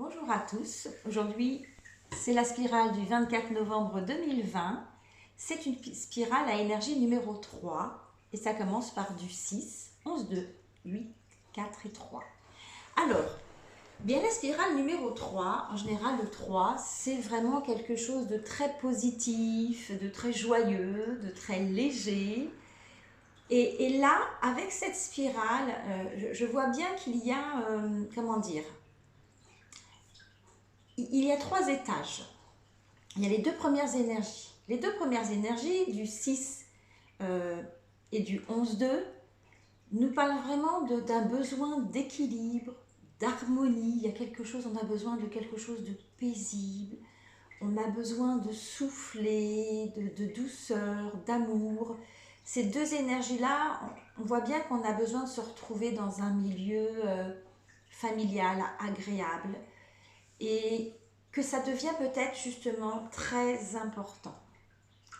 Bonjour à tous, aujourd'hui c'est la spirale du 24 novembre 2020, c'est une spirale à énergie numéro 3 et ça commence par du 6, 11, 2, 8, 4 et 3. Alors, bien la spirale numéro 3, en général le 3 c'est vraiment quelque chose de très positif, de très joyeux, de très léger. Et là, avec cette spirale, je vois bien qu'il y a, comment dire, il y a 3 étages. Il y a les deux premières énergies. Les deux premières énergies, du 6 et du 11-2, nous parlent vraiment d'un besoin d'équilibre, d'harmonie. Il y a quelque chose, on a besoin de quelque chose de paisible. On a besoin de souffler, de douceur, d'amour. Ces deux énergies-là, on voit bien qu'on a besoin de se retrouver dans un milieu familial, agréable. Et que ça devient peut-être justement très important.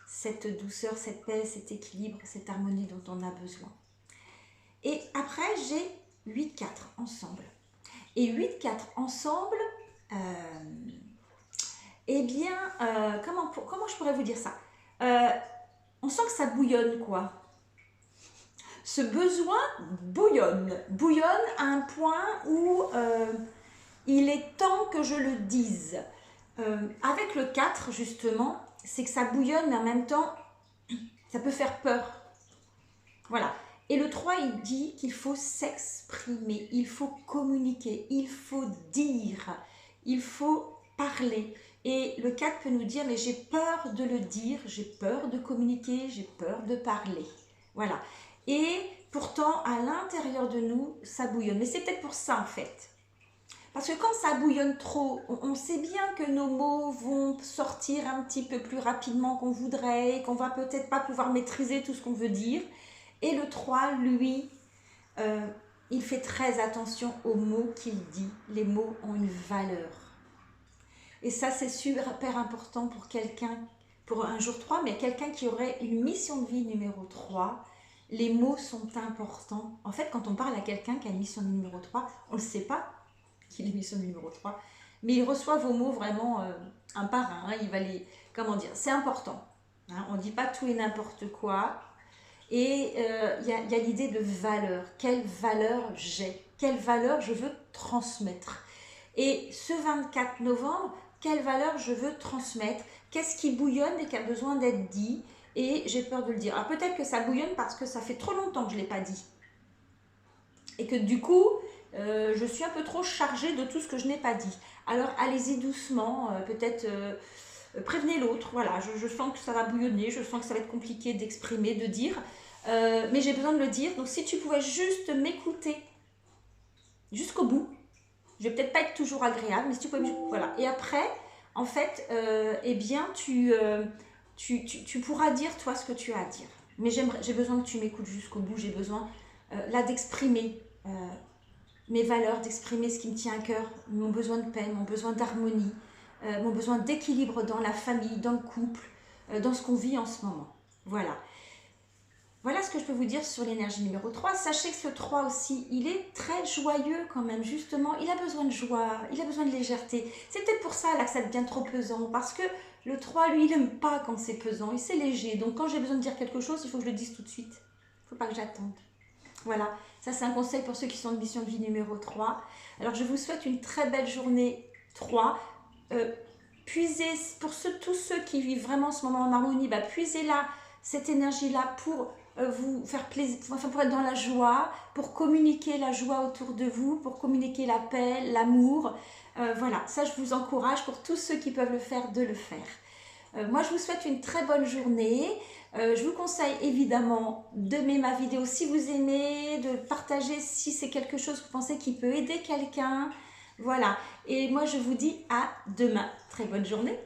Cette douceur, cette paix, cet équilibre, cette harmonie dont on a besoin. Et après, j'ai 8-4 ensemble. Et 8-4 ensemble, eh bien, comment je pourrais vous dire ça, on sent que ça bouillonne, quoi. Ce besoin bouillonne à un point où il est temps que je le dise. Avec le 4, justement, c'est que ça bouillonne, mais en même temps, ça peut faire peur. Voilà. Et le 3, il dit qu'il faut s'exprimer, il faut communiquer, il faut dire, il faut parler. Et le 4 peut nous dire, mais j'ai peur de le dire, j'ai peur de communiquer, j'ai peur de parler. Voilà. Et pourtant, à l'intérieur de nous, ça bouillonne. Mais c'est peut-être pour ça, en fait. Parce que quand ça bouillonne trop, on sait bien que nos mots vont sortir un petit peu plus rapidement qu'on voudrait, et qu'on va peut-être pas pouvoir maîtriser tout ce qu'on veut dire. Et le 3, lui, il fait très attention aux mots qu'il dit. Les mots ont une valeur. Et ça, c'est super important pour quelqu'un, pour un jour 3, mais quelqu'un qui aurait une mission de vie numéro 3. Les mots sont importants. En fait, quand on parle à quelqu'un qui a une mission de vie numéro 3, on ne le sait pas qu'il est mission de numéro 3, mais il reçoit vos mots vraiment un par un. Hein, il va les, comment dire, c'est important. Hein, on ne dit pas tout et n'importe quoi. Et il y a l'idée de valeur. Quelle valeur j'ai? Quelle valeur je veux transmettre? Et ce 24 novembre, quelle valeur je veux transmettre? Qu'est-ce qui bouillonne et qui a besoin d'être dit? Et j'ai peur de le dire. Alors peut-être que ça bouillonne parce que ça fait trop longtemps que je ne l'ai pas dit. Et que du coup, je suis un peu trop chargée de tout ce que je n'ai pas dit. Alors allez-y doucement, peut-être prévenez l'autre. Voilà, je sens que ça va bouillonner, je sens que ça va être compliqué d'exprimer, de dire. Mais j'ai besoin de le dire. Donc si tu pouvais juste m'écouter jusqu'au bout, je vais peut-être pas être toujours agréable, mais si tu pouvais... Voilà. Et après, en fait, eh bien, tu pourras dire toi ce que tu as à dire. Mais j'ai besoin que tu m'écoutes jusqu'au bout. J'ai besoin là d'exprimer mes valeurs, d'exprimer ce qui me tient à cœur, mon besoin de paix, mon besoin d'harmonie, mon besoin d'équilibre dans la famille, dans le couple, dans ce qu'on vit en ce moment. Voilà. Voilà ce que je peux vous dire sur l'énergie numéro 3. Sachez que ce 3 aussi, il est très joyeux quand même, justement. Il a besoin de joie, il a besoin de légèreté. C'est peut-être pour ça là que ça devient trop pesant, parce que le 3, lui, il n'aime pas quand c'est pesant, et c'est léger. Donc quand j'ai besoin de dire quelque chose, il faut que je le dise tout de suite. Il ne faut pas que j'attende. Voilà, ça c'est un conseil pour ceux qui sont en mission de vie numéro 3. Alors je vous souhaite une très belle journée 3. Puisez, pour tous ceux qui vivent vraiment ce moment en harmonie, puisez là, cette énergie-là pour vous faire plaisir, enfin pour être dans la joie, pour communiquer la joie autour de vous, pour communiquer la paix, l'amour. Voilà, ça je vous encourage pour tous ceux qui peuvent le faire, de le faire. Moi je vous souhaite une très bonne journée. Je vous conseille évidemment d'aimer ma vidéo si vous aimez, de partager si c'est quelque chose que vous pensez qui peut aider quelqu'un. Voilà, et moi je vous dis à demain. Très bonne journée.